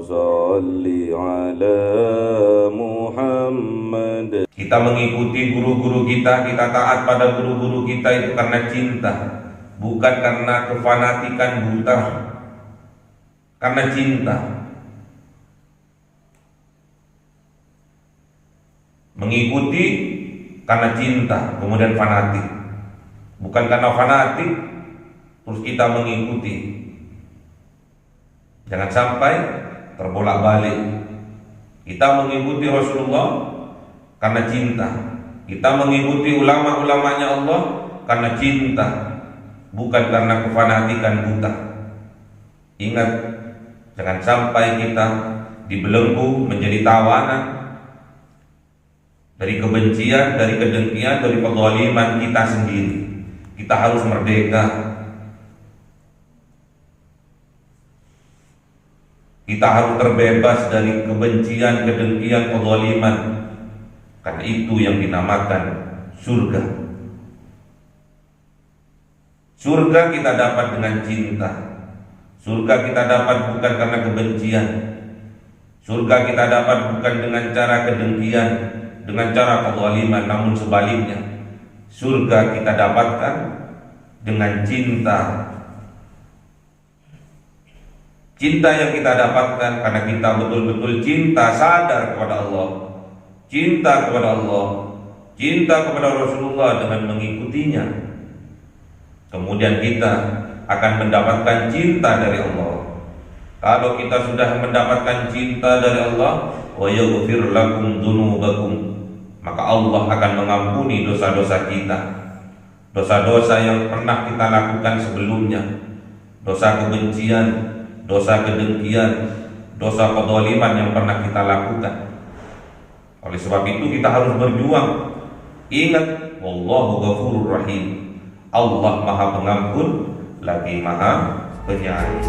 صل على محمد. Kita mengikuti guru-guru kita taat pada guru-guru kita itu karena cinta, bukan karena kefanatikan buta. Karena cinta. Mengikuti karena cinta, kemudian fanatik. Bukan karena fanatik terus kita mengikuti. Jangan sampai terbolak-balik. Kita mengikuti Rasulullah karena cinta. Kita mengikuti ulama-ulamanya Allah karena cinta, bukan karena kefanatikan buta. Ingat, jangan sampai kita dibelenggu menjadi tawanan dari kebencian, dari kedengkian, dari kezaliman kita sendiri. Kita harus merdeka. Kita harus terbebas dari kebencian, kedengkian, kezaliman. Karena itu yang dinamakan surga. Surga kita dapat dengan cinta. Surga kita dapat bukan karena kebencian. Surga kita dapat bukan dengan cara kedengkian, dengan cara kezaliman, namun sebaliknya. Surga kita dapatkan dengan cinta. Cinta yang kita dapatkan karena kita betul-betul cinta, sadar kepada Allah, cinta kepada Allah, cinta kepada Rasulullah dengan mengikutinya. Kemudian kita akan mendapatkan cinta dari Allah. Kalau kita sudah mendapatkan cinta dari Allah, wa yaghfir lakum dzunubakum, maka Allah akan mengampuni dosa-dosa kita. Dosa-dosa yang pernah kita lakukan sebelumnya, dosa kebencian, dosa kedengkian, dosa kezaliman yang pernah kita lakukan. Oleh sebab itu kita harus berjuang. Ingat, wallahu ghafurur rahim. Allah Maha Pengampun lagi Maha Penyayang.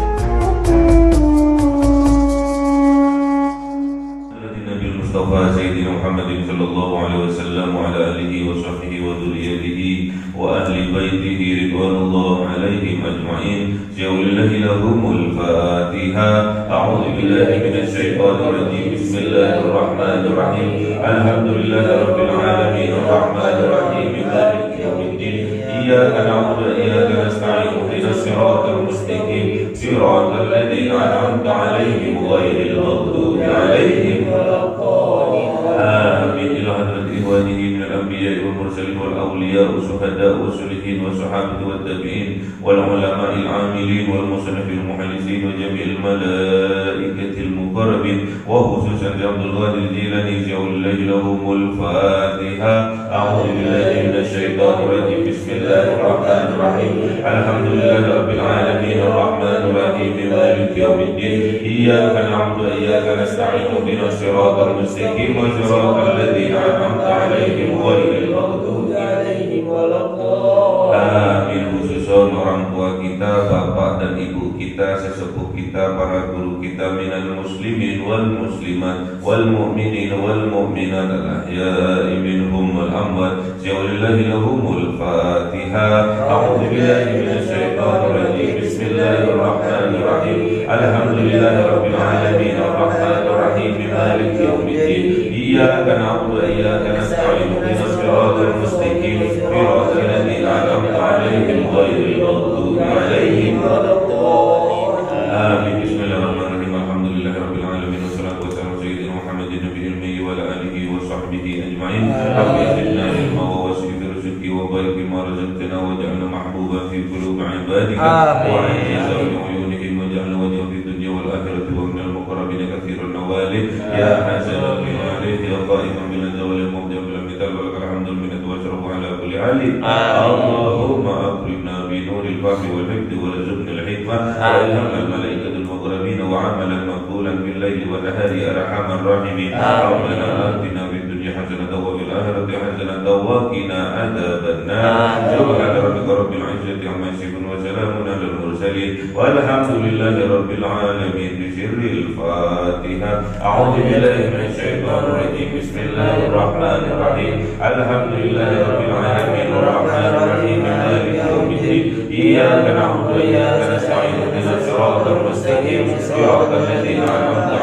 Nabi Mustafa Sayyidina Muhammadin sallallahu alaihi wasallam wa ala alihi wa sahbihi wa dzurriyyatihi wa ahli baitihi ridwanullah alaihim ajma'in. Jaulillahi lahumul Fatiha. A'udzu billahi minasy syaithanir rajim. Bismillahirrahmanirrahim. Alhamdulillahi rabbil alamin arrahmanir rahim maliki yaumiddin. Iyyaka na'budu wa iyyaka nasta'in. Ihdinas siratal mustaqim. Siratal ladzina an'amta 'alaihim ghairil maghdubi 'alaihim waladdallin. Amin. Ila hadrati ikhwanihi minal anbiya'i wal mursalin wal awliya'i was syuhada'i was sholihin was sahabati wat tabi'in wal ulama'il 'amilin wal musannifil muhallisin wa jami'il malaikatil muqarrabin wa khususan li Abdul Qadir Jilani ja'allahu lahumul Fatiha. A'udzu billahi minasy syaithanir rajim. Bismillahirrahmanirrahim. Alhamdulillahi rabbil alamin arrahmanir rahim maliki yaumiddin. Iyyaka na'budu wa iyyaka nasta'in. Ihdinas siratal mustaqim siratal ladzina an'amta 'alaihim ghairil maghdubi 'alaihim waladdallin. Amin. Khususon orang tua kita, bapak dan ibu kita, sesepuh kita, para guru kita, minal muslimin wal muslimat wal mu'minin wal mu'minat al ahya'i minhum wal amwat. Ja'alillahi lahumul Fatiha. A'udzu billahi minasy syaithanir rajim. Bismillahirrahmanirrahim. Alhamdulillahi rabbil alamin arrahmanir rahim maliki yaumiddin. Iyyaka na'budu wa iyyaka nasta'in. Ihdinas siratal mustaqim siratal ladzina an'amta 'alaihim ghairil maghdubi 'alaihim waladdallin. Amin. Bismillahirrahmanirrahim. Alhamdulillahi rabbil alamin wassalatu wassalamu ala sayyidina Muhammadin nabiyil ummi wa ala alihi wa sahbihi ajma'in. Rabbi zidna ilma wa wasi' fi rizqi wa barik bima razaqtana waj'alna mahbuban fi qulubi 'ibadika wa 'izza li 'uyunihim waj'alna wajha fi dunya wal akhirati wa minal muqarrabin katsiran nawali ya hasanal bi'alih ya qa'iman bil zawali mubdi' bil mithal wa lakal hamdul minnatu wa syarafu ala kulli hali. Allahumma akrimna bi nuril fahmi wal hifdhi wa rizqna al hikmah wa ilhamna al malaikatul muqarrabin wa 'amalan maqbulan bil laili wa nahari arhamar rahimin. Rabbana atina fid dunya hasanatan wa fil akhirati hasanatan wa qina adzaban nar. Subhana rabbika rabbil izzati amma yasifun wa salamun alal mursalin walhamdulillahi rabbil alamin. Bisirril Fatiha. A'udzu billahi minasy syaithanir rajim. Bismillahirrahmanirrahim. Alhamdulillahi rabbil alamin arrahmanir rahim maliki yaumiddin. Iyyaka na'budu wa iyyaka nasta'in. Ihdinas siratal mustaqim siratal ladzina an'amta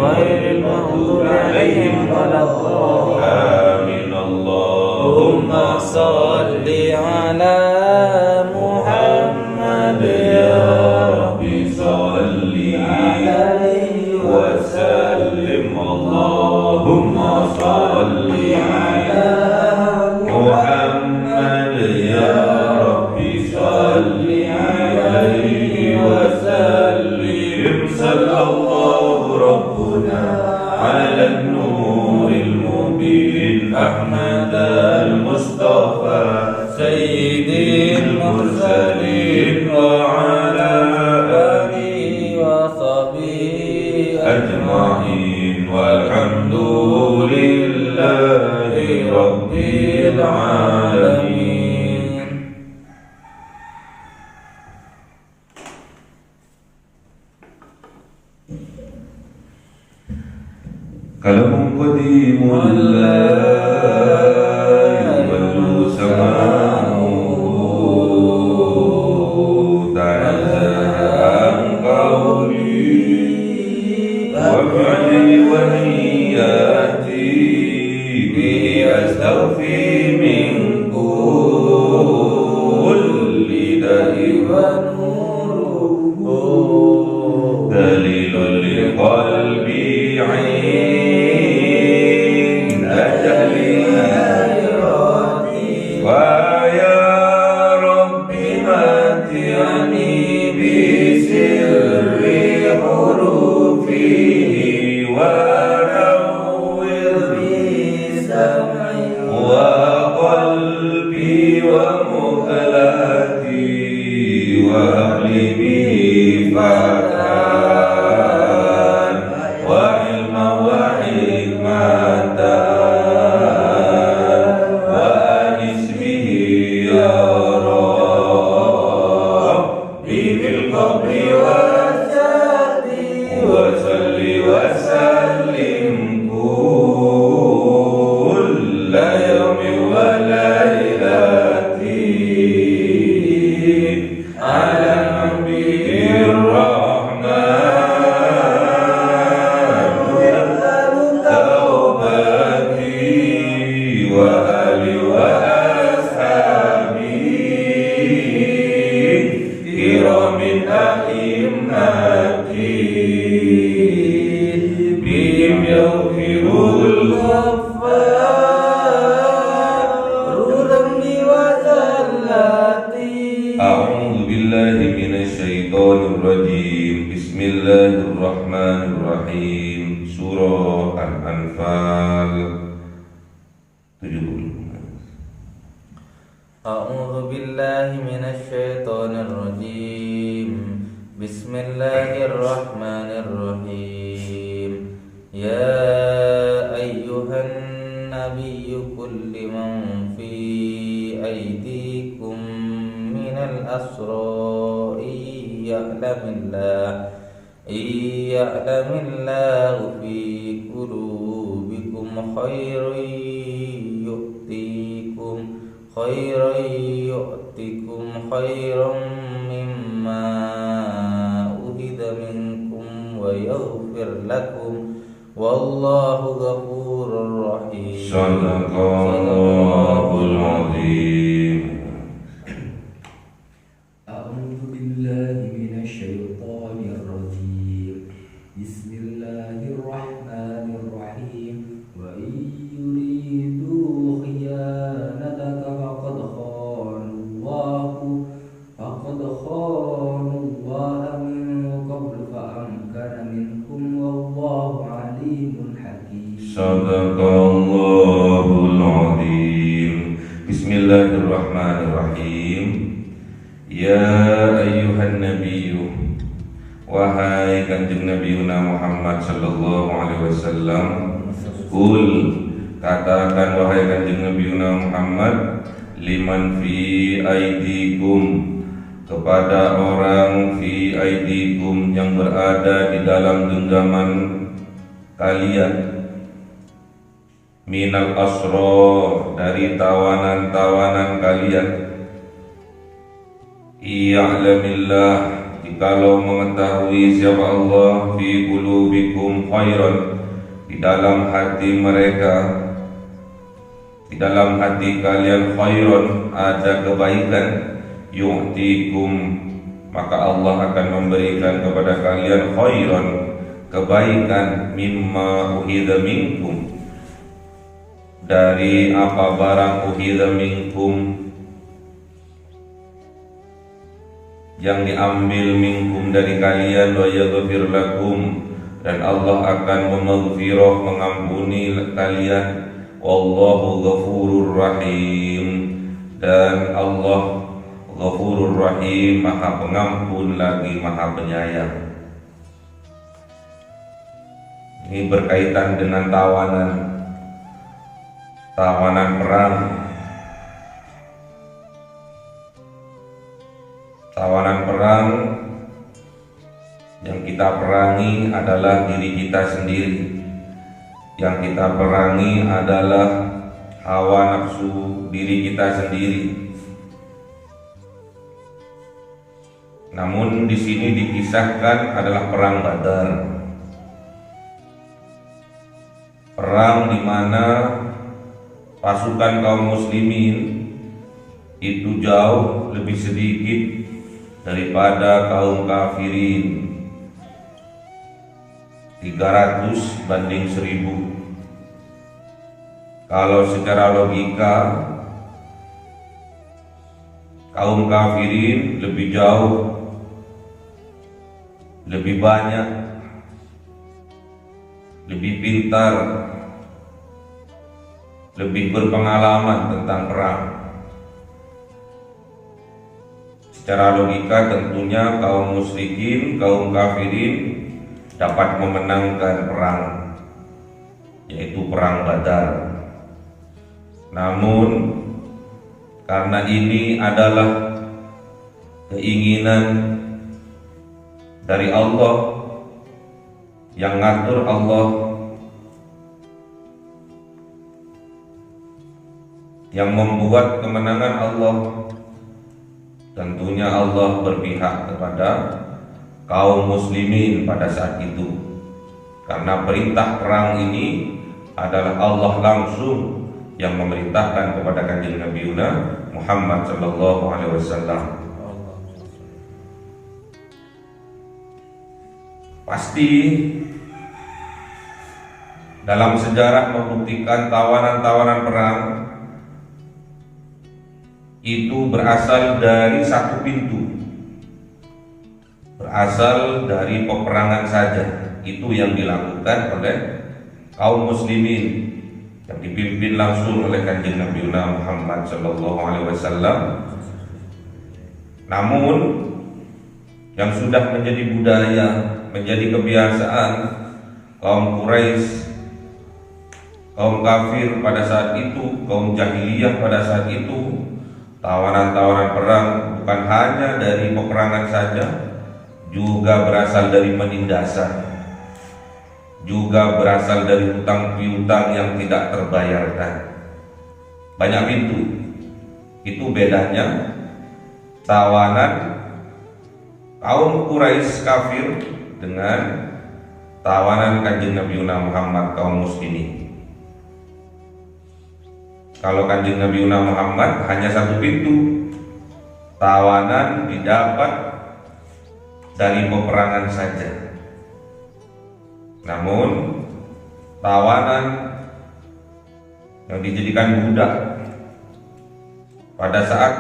غير المغضوب عليهم ولا الضالين آمين. اللهم صل على محمد يا رب صل وسلم. اللهم صل على محمد يا رب صل عليه وسلم. صلى الله ربنا على النور المبين أحمد المصطفى سيد المرسلين وعلى آله وصحبه أجمعين والحمد لله رب العالمين. Kalam qadimul la yuballu sama'u ta'ala qawli wa fi'li wa niyati bi astaghfi min kulli da'i wa nuruhu dalilul liqalbi Bismillahirrahmanirrahim. Surah Al-Anfal 70. A'udzu billahi minasy syaithanir rajim. Bismillahirrahmanirrahim. Ya ayyuhan nabiyyu qul liman fi aydikum minal asra ya'lamillahu fi qulubikum khairan khairan mimma uhida minkum wa yaghfir lakum wallahu ghafurur rahim. Shadaqallahul azim. A'udzu billahi minasy syaithanir rajim. Bismillahirrahmanirrahim. Wa yuridu khiyanataka faqad khanu Allah min qabl fa'amkana minkum wallahu alimun hakim. Shadaqallahul azim. Bismillahirrahmanirrahim. Ya ayyuhan nabiyyu, wahai kanjeng Nabiuna Muhammad sallallahu alaihi wasallam, Qul, katakan wahai kanjeng Nabiuna Muhammad, liman fi aidikum, kepada orang fi aidikum yang berada di dalam genggaman kalian, minal asro, dari tawanan-tawanan kalian, i'lamillah, jikalau mengetahui siapa Allah fi qulubikum khairan, di dalam hati mereka, di dalam hati kalian khairan, ada kebaikan, yu'tikum, maka Allah akan memberikan kepada kalian khairan, kebaikan, mimma uhidha minkum, dari apa barang uhidha minkum, yang diambil minkum dari kalian, wa yaghfir lakum, dan Allah akan memaghfirah, mengampuni kalian, wallahu ghafurur rahim, dan Allah ghafurur rahim, maha pengampun lagi maha penyayang. Ini berkaitan dengan tawanan perang. Tawanan perang yang kita perangi adalah diri kita sendiri. Yang kita perangi adalah hawa nafsu diri kita sendiri. Namun di sini dikisahkan adalah perang Badar. Perang di mana pasukan kaum muslimin itu jauh lebih sedikit daripada kaum kafirin, 300 banding 1000. Kalau secara logika, kaum kafirin lebih jauh, lebih banyak, lebih pintar, lebih berpengalaman tentang perang. Secara logika tentunya kaum musyrikin, kaum kafirin dapat memenangkan perang, yaitu perang Badar. Namun karena ini adalah keinginan dari Allah, yang ngatur Allah, yang membuat kemenangan Allah, tentunya Allah berpihak kepada kaum muslimin pada saat itu. Karena perintah perang ini adalah Allah langsung yang memerintahkan kepada kanjeng Nabi Muhammad sallallahu alaihi wasallam. Pasti dalam sejarah membuktikan tawanan-tawanan perang itu berasal dari satu pintu, berasal dari peperangan saja. Itu yang dilakukan oleh kaum muslimin yang dipimpin langsung oleh kanjeng Nabi Muhammad sallallahu alaihi wasallam. Namun yang sudah menjadi budaya, menjadi kebiasaan kaum Quraisy, kaum kafir pada saat itu, kaum jahiliyah pada saat itu, tawanan-tawanan perang bukan hanya dari peperangan saja, juga berasal dari penindasan, juga berasal dari hutang piutang yang tidak terbayarkan. Banyak pintu. Itu bedanya tawanan kaum Quraisy kafir dengan tawanan kanjeng Nabi Muhammad kaum muslimin. Kalau kanjeng Nabi Muhammad hanya satu pintu, tawanan didapat dari peperangan saja. Namun tawanan yang dijadikan budak pada saat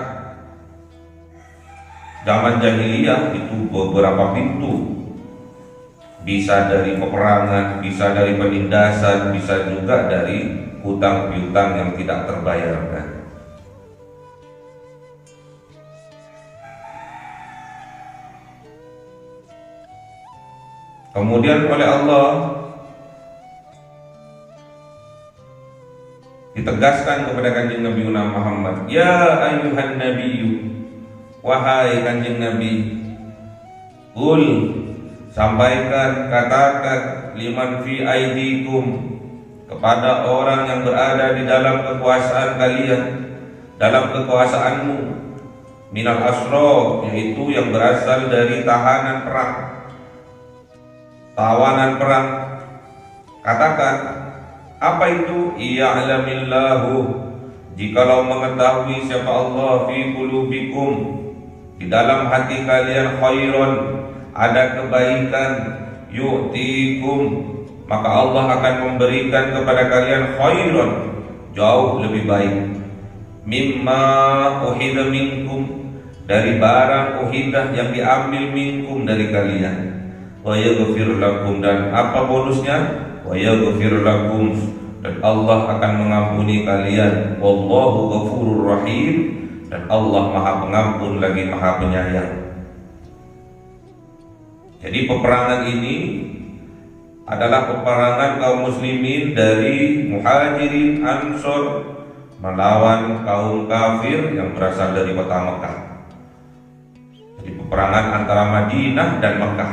zaman jahiliyah itu beberapa pintu. Bisa dari peperangan, bisa dari penindasan, bisa juga dari hutang piutang yang tidak terbayarkan. Kemudian oleh Allah ditegaskan kepada kanjeng Nabi Muhammad, ya ayyuhan nabiyyu, wahai kanjeng Nabi, qul, sampaikan, katakan, liman fi aidikum, kepada orang yang berada di dalam kekuasaan kalian, dalam kekuasaanmu, minal asro, yaitu yang berasal dari tahanan perang, tawanan perang. Katakan, apa itu? Iya'lamillahu, jikalau mengetahui siapa Allah, fi qulubikum, di dalam hati kalian, khairon, ada kebaikan, yu'tikum, maka Allah akan memberikan kepada kalian khairon, jauh lebih baik, mimma uhida minkum, dari barang uhidah yang diambil minkum dari kalian, wa yaghfir lakum, dan apa bonusnya? Wa yaghfir lakum, dan Allah akan mengampuni kalian. Wallahu ghafurur rahim, dan Allah Maha Pengampun lagi Maha Penyayang. Jadi peperangan ini adalah peperangan kaum muslimin dari Muhajirin Ansor melawan kaum kafir yang berasal dari kota Mekah. Jadi peperangan antara Madinah dan Mekah.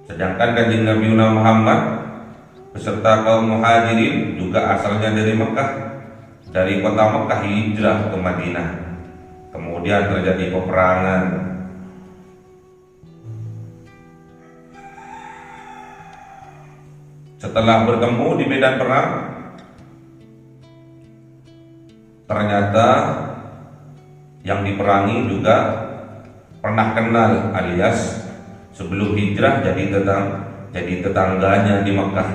Sedangkan Kanjeng Nabi Muhammad beserta kaum Muhajirin juga asalnya dari Mekah, dari kota Mekah hijrah ke Madinah. Kemudian terjadi peperangan. Setelah bertemu di medan perang, ternyata yang diperangi juga pernah kenal, alias sebelum hijrah jadi tetangganya di Mekah.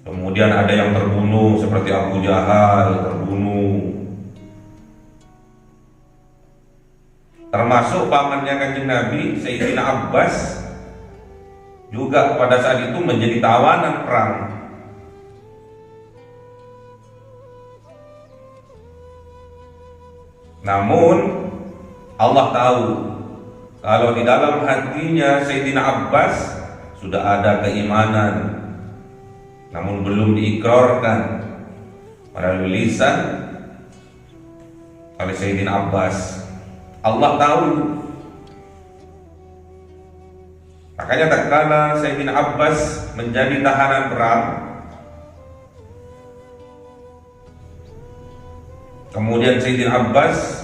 Kemudian ada yang terbunuh seperti Abu Jahal terbunuh. Termasuk pamannya Kanjeng Nabi, Sayyidina Abbas, juga pada saat itu menjadi tawanan perang. Namun Allah tahu kalau di dalam hatinya Sayyidina Abbas sudah ada keimanan, namun belum diikrarkan melalui lisan oleh Sayyidina Abbas. Allah tahu. Makanya tatkala Sayyidina Abbas menjadi tahanan perang, kemudian Sayyidina Abbas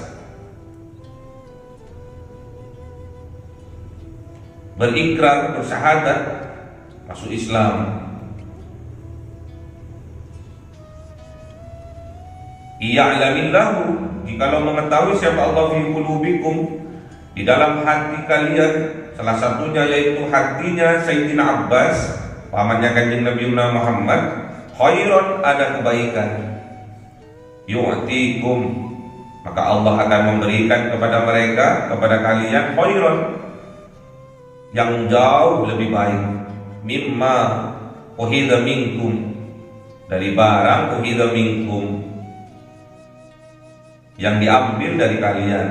berikrar, bersyahadat masuk Islam. Iya'lamillahu, jikalau mengetahui siapa Allah fi qulubikum, di dalam hati kalian, salah satunya yaitu hatinya Sayyidina Abbas, pamannya Kanjeng Nabi Muhammad, khairon, ada kebaikan, yu'tikum, maka Allah akan memberikan kepada mereka, kepada kalian, khairon, yang jauh lebih baik, mimma uhida minkum, dari barang uhida minkum, yang diambil dari kalian.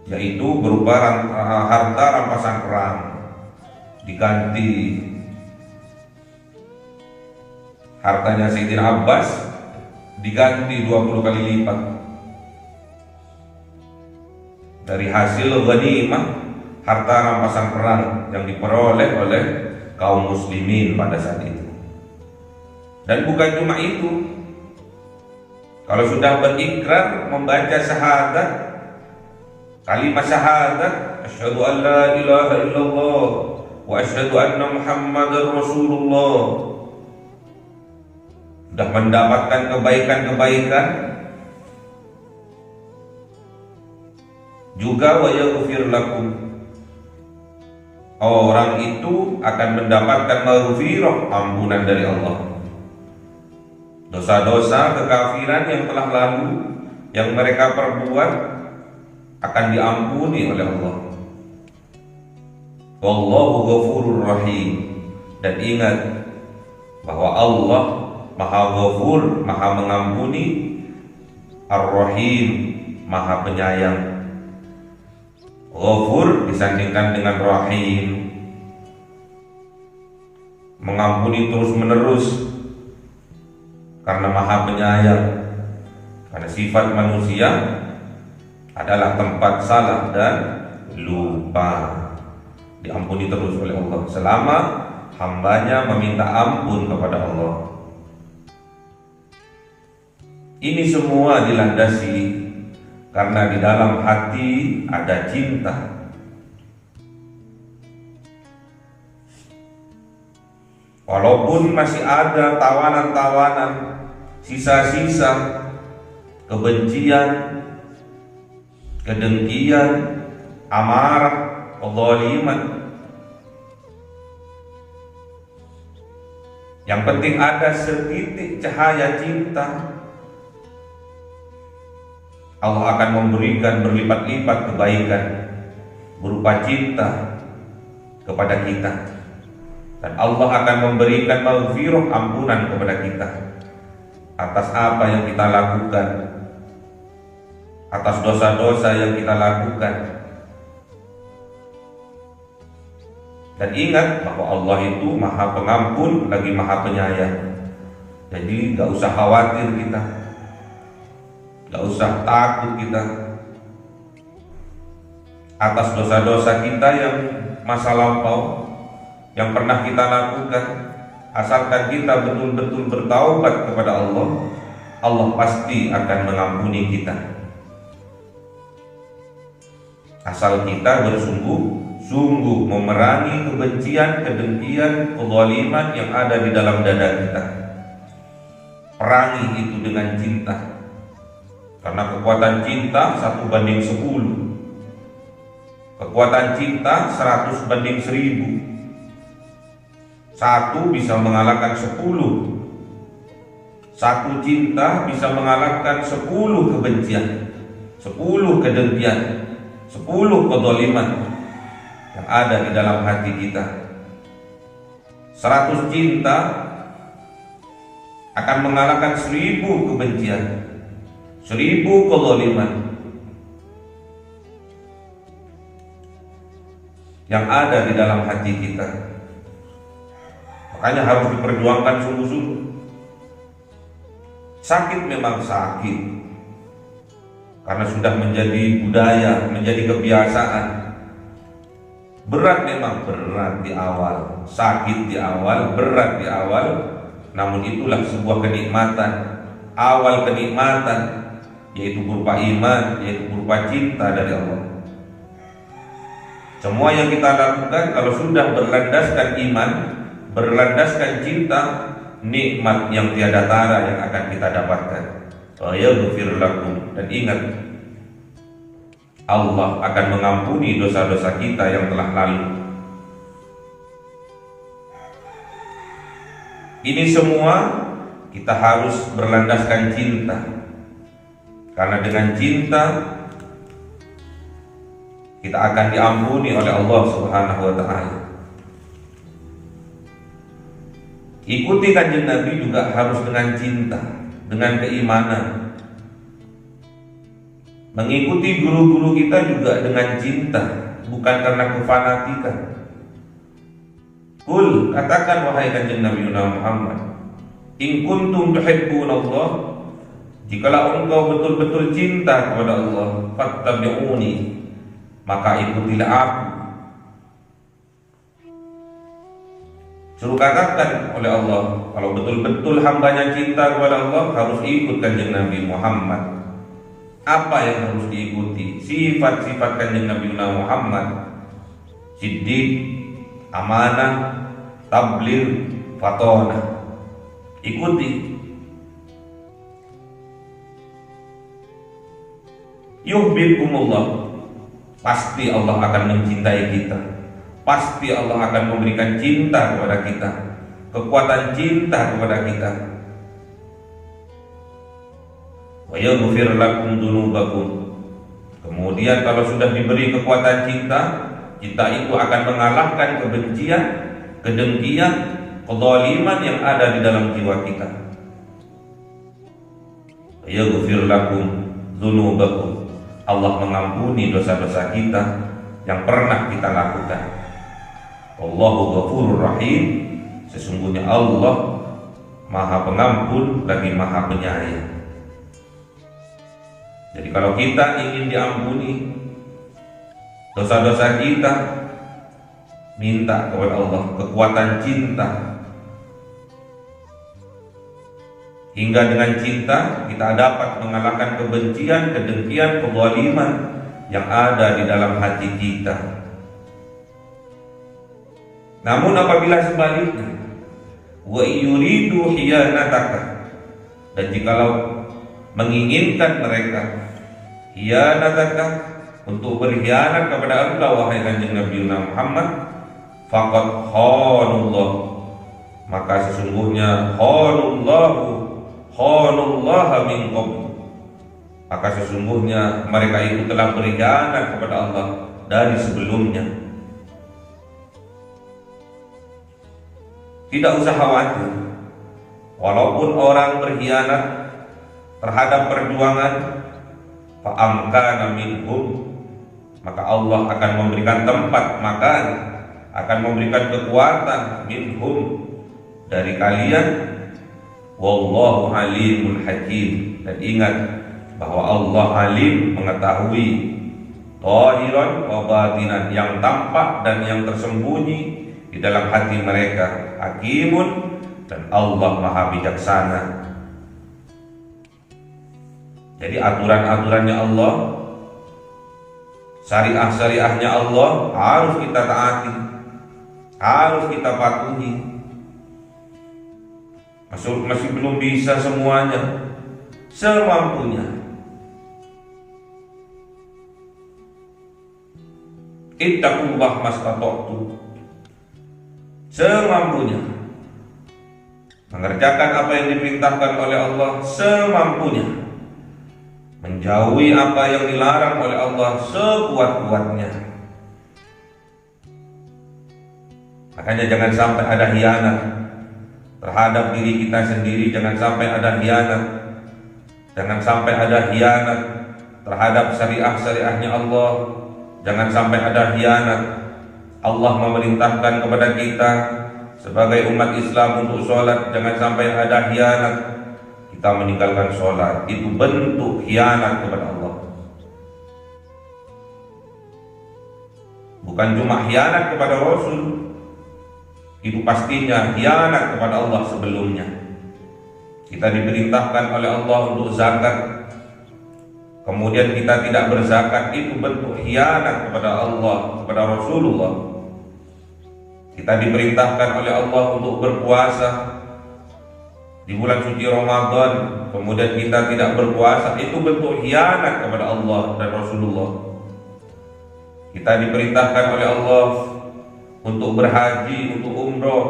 Yaitu berupa harta rampasan perang, diganti. Hartanya Sayyidina Abbas diganti 20 kali lipat dari hasil ghanimah, harta rampasan perang yang diperoleh oleh kaum muslimin pada saat itu. Dan bukan cuma itu, kalau sudah berikrar membaca syahadat, kalimat syahadat, asyhadu an la ilaha illallah wa asyhadu anna Muhammadar Rasulullah, sudah mendapatkan kebaikan-kebaikan, juga wa yaghfir lakum, orang itu akan mendapatkan maghfirah, ampunan dari Allah. Dosa-dosa kekafiran yang telah lalu yang mereka perbuat akan diampuni oleh Allah. Wallahu ghafurur rahim, dan ingat bahwa Allah Maha Ghafur, Maha mengampuni, Ar-Rahim, Maha penyayang. Ghafur disandingkan dengan Rahim, mengampuni terus menerus karena Maha penyayang. Karena sifat manusia adalah tempat salah dan lupa, diampuni terus oleh Allah selama hambanya meminta ampun kepada Allah. Ini semua dilandasi karena di dalam hati ada cinta. Walaupun masih ada tawanan-tawanan, sisa-sisa kebencian, kedengkian, amarah, kezaliman, yang penting ada setitik cahaya cinta, Allah akan memberikan berlipat-lipat kebaikan berupa cinta kepada kita, dan Allah akan memberikan maghfirah, ampunan kepada kita atas apa yang kita lakukan, atas dosa-dosa yang kita lakukan. Dan ingat bahwa Allah itu Maha Pengampun lagi Maha Penyayang. Jadi gak usah khawatir kita, gak usah takut kita atas dosa-dosa kita yang masa lampau yang pernah kita lakukan. Asalkan kita betul-betul bertaubat kepada Allah, Allah pasti akan mengampuni kita. Asal kita bersungguh-sungguh memerangi kebencian, kedengkian, kezaliman yang ada di dalam dada kita. Perangi itu dengan cinta, karena kekuatan cinta 1:10. Kekuatan cinta 100:1000. Satu bisa mengalahkan 10. Satu cinta bisa mengalahkan 10 kebencian, 10 kedengkian, 10 kezaliman yang ada di dalam hati kita. 100 cinta akan mengalahkan 1000 kebencian, 1000 kezaliman yang ada di dalam hati kita. Makanya harus diperjuangkan sungguh-sungguh. Sakit memang sakit, karena sudah menjadi budaya, menjadi kebiasaan. Berat memang berat di awal, sakit di awal, berat di awal. Namun itulah sebuah kenikmatan, awal kenikmatan, yaitu berupa iman, yaitu berupa cinta dari Allah. Semua yang kita lakukan kalau sudah berlandaskan iman, berlandaskan cinta, nikmat yang tiada tara yang akan kita dapatkan. Wa yaghfir lakum, dan ingat, Allah akan mengampuni dosa-dosa kita yang telah lalu. Ini semua kita harus berlandaskan cinta, karena dengan cinta kita akan diampuni oleh Allah Subhanahu wa ta'ala. Ikuti kanjeng Nabi juga harus dengan cinta, dengan keimanan. Mengikuti guru-guru kita juga dengan cinta, bukan karena kefanatikan. Qul, katakan wahai kanjeng Nabi Muhammad, in kuntum tuhibbunallah, jikalau engkau betul-betul cinta kepada Allah, fattabi'uni, maka ikutilah aku. Suruh katakan oleh Allah, kalau betul-betul hambanya cinta kepada Allah, harus ikut kanjeng Nabi Muhammad. Apa yang harus diikuti? Sifat-sifat kanjeng Nabi Muhammad: siddiq, amanah, tabligh, fatonah. Ikuti. Yuhibbukumullah, pasti Allah akan mencintai kita. Pasti Allah akan memberikan cinta kepada kita, kekuatan cinta kepada kita. Wa yaghfir lakum dzunubakum. Kemudian kalau sudah diberi kekuatan cinta, cinta itu akan mengalahkan kebencian, kedengkian, kezaliman yang ada di dalam jiwa kita. Wa yaghfir lakum dzunubakum. Allah mengampuni dosa-dosa kita yang pernah kita lakukan. Allahu Ghafurur Rahim, sesungguhnya Allah Maha Pengampun lagi Maha Penyayang. Jadi kalau kita ingin diampuni dosa-dosa kita, Minta kepada Allah kekuatan cinta. Hingga dengan cinta kita dapat mengalahkan kebencian, kedengkian, kezaliman yang ada di dalam hati kita. Namun apabila sebaliknya, wa yuridu khiyanataka, dan jikalau menginginkan mereka khiyanataka, untuk berkhianat kepada Allah, wahai kanjeng Nabi Muhammad, faqad khanullah, maka sesungguhnya khanullaha min qabl, maka sesungguhnya mereka itu telah berkhianat kepada Allah dari sebelumnya. Tidak usah khawatir, walaupun orang berkhianat terhadap perjuangan, fa'amkana minhum, maka Allah akan memberikan tempat makan, akan memberikan kekuatan minhum, dari kalian. Wallahu alimul hakim, dan ingat bahwa Allah alim, mengetahui zahiran wa batinan, yang tampak dan yang tersembunyi di dalam hati mereka. Hakimun, dan Allah maha bijaksana. Jadi aturan-aturannya Allah, syariah-syariahnya Allah harus kita taati, harus kita patuhi. Masih belum bisa semuanya, semampunya. Ittaqullah mastata'tu, semampunya. Mengerjakan apa yang diperintahkan oleh Allah semampunya. Menjauhi apa yang dilarang oleh Allah sekuat-kuatnya. Makanya jangan sampai ada khianat terhadap diri kita sendiri, jangan sampai ada khianat, jangan sampai ada khianat terhadap syariah-syariahnya Allah, jangan sampai ada khianat. Allah memerintahkan kepada kita sebagai umat Islam untuk sholat, jangan sampai ada khianat, kita meninggalkan sholat, itu bentuk khianat kepada Allah. Bukan cuma khianat kepada Rasul, itu pastinya khianat kepada Allah sebelumnya. Kita diperintahkan oleh Allah untuk zakat, kemudian kita tidak berzakat, itu bentuk khianat kepada Allah, kepada Rasulullah. Kita diperintahkan oleh Allah untuk berpuasa di bulan suci Ramadan, kemudian kita tidak berpuasa, itu bentuk khianat kepada Allah dan Rasulullah. Kita diperintahkan oleh Allah untuk berhaji, untuk umroh,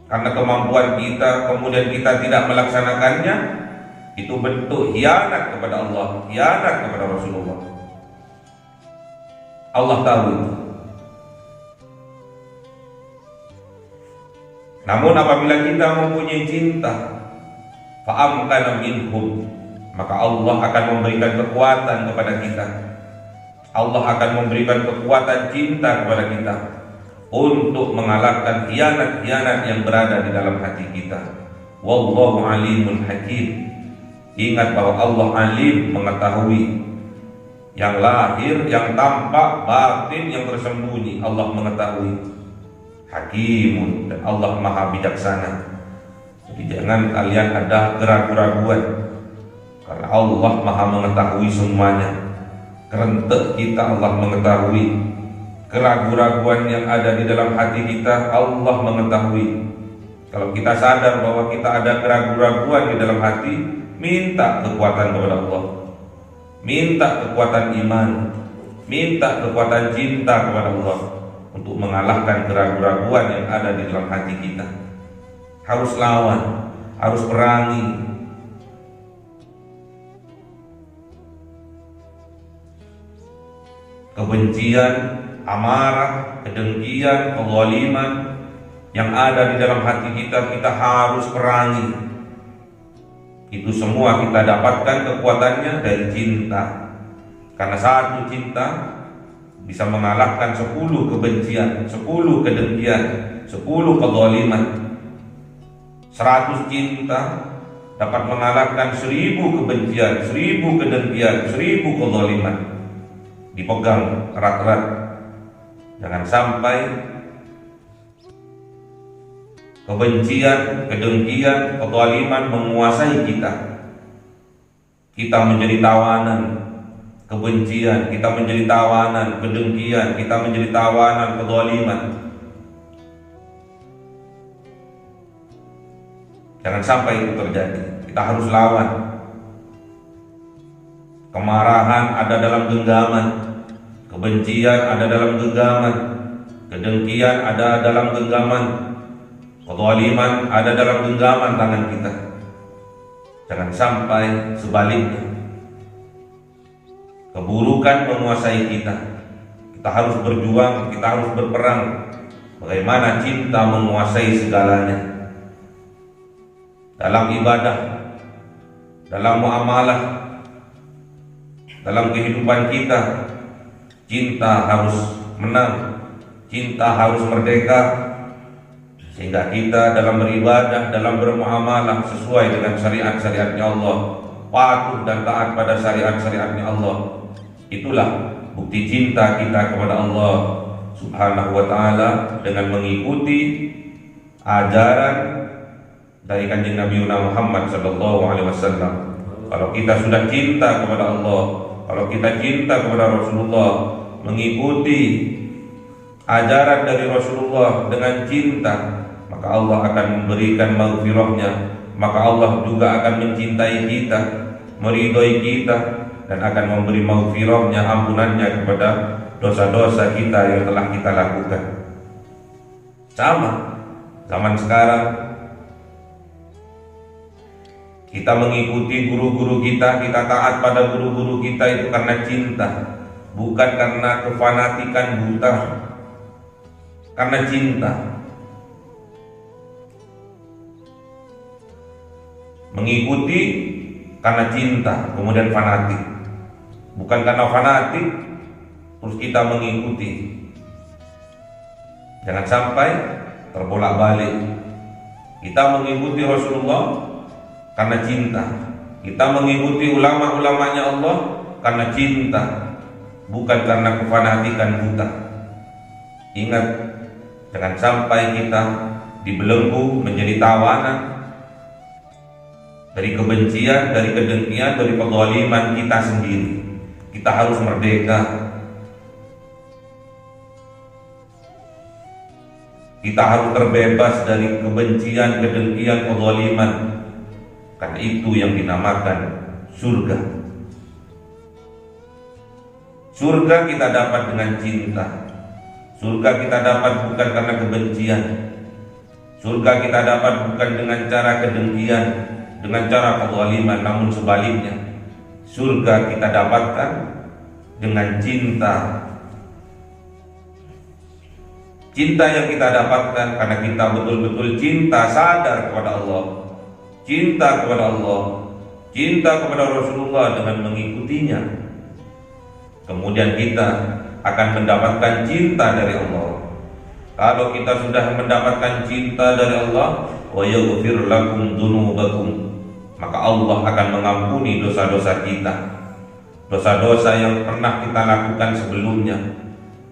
karena kemampuan kita, kemudian kita tidak melaksanakannya, itu bentuk khianat kepada Allah, khianat kepada Rasulullah. Allah tahu itu. Namun apabila kita mempunyai cinta, fa'amkana minhum, maka Allah akan memberikan kekuatan kepada kita. Allah akan memberikan kekuatan cinta kepada kita untuk mengalahkan khianat-khianat yang berada di dalam hati kita. Wallahu alimun hakim. Ingat bahwa Allah alim, mengetahui yang lahir, yang tampak, batin, yang tersembunyi. Allah mengetahui. Hakimun, dan Allah maha bijaksana. Jadi jangan kalian ada keraguan-keraguan, karena Allah maha mengetahui semuanya. Kerentek kita Allah mengetahui, keraguan-keraguan yang ada di dalam hati kita Allah mengetahui. Kalau kita sadar bahwa kita ada keraguan-keraguan di dalam hati, minta kekuatan kepada Allah, minta kekuatan iman, minta kekuatan cinta kepada Allah untuk mengalahkan keraguan-keraguan yang ada di dalam hati kita. Harus lawan, harus perangi. Kebencian, amarah, kedengkian, kezaliman yang ada di dalam hati kita, kita harus perangi. Itu semua kita dapatkan kekuatannya dari cinta. Karena satu cinta bisa mengalahkan 10 kebencian, 10 kedengkian, 10 kezaliman. 100 cinta dapat mengalahkan 1000 kebencian, 1000 kedengkian, 1000 kezaliman. Dipegang erat-erat, Jangan sampai kebencian, kedengkian, kezaliman menguasai kita. Kita menjadi tawanan kebencian, kita menjadi tawanan kedengkian, kita menjadi tawanan kezaliman. Jangan sampai itu terjadi. Kita harus lawan. Kemarahan ada dalam genggaman, kebencian ada dalam genggaman, kedengkian ada dalam genggaman, kezaliman ada dalam genggaman tangan kita. Jangan sampai sebaliknya keburukan menguasai kita. Kita harus berjuang, kita harus berperang. Bagaimana cinta menguasai segalanya. Dalam ibadah, dalam muamalah, dalam kehidupan kita, cinta harus menang, cinta harus merdeka, sehingga kita dalam beribadah, dalam bermuamalah sesuai dengan syariat-syariatnya Allah, patuh dan taat pada syariat-syariatnya Allah. Itulah bukti cinta kita kepada Allah Subhanahu wa ta'ala, dengan mengikuti ajaran dari kanjeng Nabi Muhammad sallallahu alaihi wasallam. Kalau kita sudah cinta kepada Allah, kalau kita cinta kepada Rasulullah, mengikuti ajaran dari Rasulullah dengan cinta, maka Allah akan memberikan maghfirahnya, maka Allah juga akan mencintai kita, meridhoi kita, dan akan memberi maghfirahnya, ampunannya kepada dosa-dosa kita yang telah kita lakukan. Sama zaman sekarang, kita mengikuti guru-guru kita, kita taat pada guru-guru kita itu karena cinta, bukan karena kefanatikan buta, karena cinta. Mengikuti karena cinta, kemudian fanatik. Bukan karena fanatik terus kita mengikuti. Jangan sampai terbolak-balik. Kita mengikuti Rasulullah karena cinta, kita mengikuti ulama-ulamanya Allah karena cinta, bukan karena kefanatikan buta. Ingat, jangan sampai kita dibelenggu menjadi tawanan dari kebencian, dari kedengkian, dari kezaliman kita sendiri. Kita harus merdeka. Kita harus terbebas dari kebencian, kedengkian, kezaliman. Karena itu yang dinamakan surga. Surga kita dapat dengan cinta. Surga kita dapat bukan karena kebencian. Surga kita dapat bukan dengan cara kedengkian, dengan cara kezaliman, namun sebaliknya. Surga kita dapatkan dengan cinta. Cinta yang kita dapatkan karena kita betul-betul cinta, sadar kepada Allah, cinta kepada Allah, cinta kepada Rasulullah dengan mengikutinya. Kemudian kita akan mendapatkan cinta dari Allah. Kalau kita sudah mendapatkan cinta dari Allah, wa yaghfir lakum dzunubakum, maka Allah akan mengampuni dosa-dosa kita, dosa-dosa yang pernah kita lakukan sebelumnya,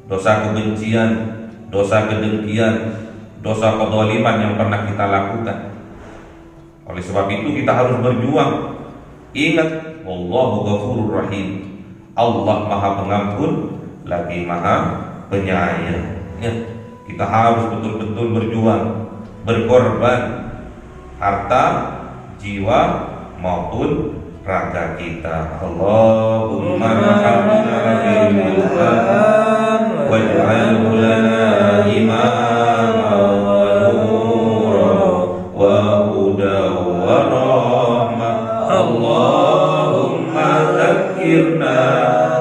dosa kebencian, dosa kedengkian, dosa kezaliman yang pernah kita lakukan. Oleh sebab itu kita harus berjuang. Ingat, wallahu ghafurur rahim. Allah Maha Pengampun lagi Maha Penyayang. Ya, kita harus betul-betul berjuang, berkorban harta, jiwa maupun raga kita. Allahumma rahmana bil Qur'an waj'alhu lana imama wa nura wa hudan wa rahmah. Allahumma dzakkirna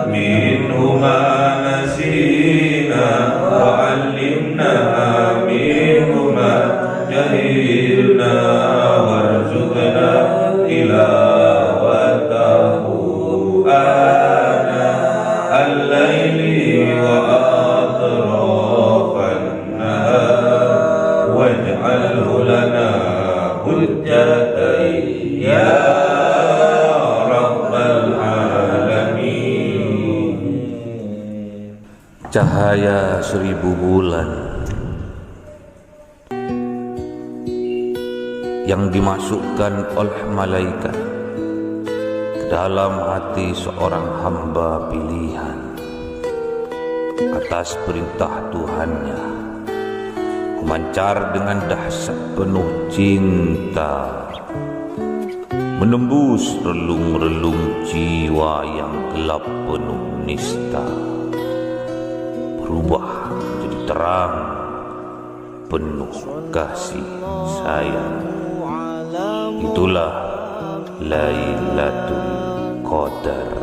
minhu ma nasina wa 'allimna minhu ma jahilna warzuqna tilawatahu ana al-laili wa atrafan nahar waj'alhu lana hujjatan ya rabbal alamin. cahaya 1000 bulan yang dimasukkan oleh malaikat ke dalam hati seorang hamba pilihan atas perintah Tuhannya, memancar dengan dahsyat penuh cinta, menembus relung-relung jiwa yang gelap penuh nista, berubah menjadi terang penuh kasih sayang. Itulah Lailatul Qadar.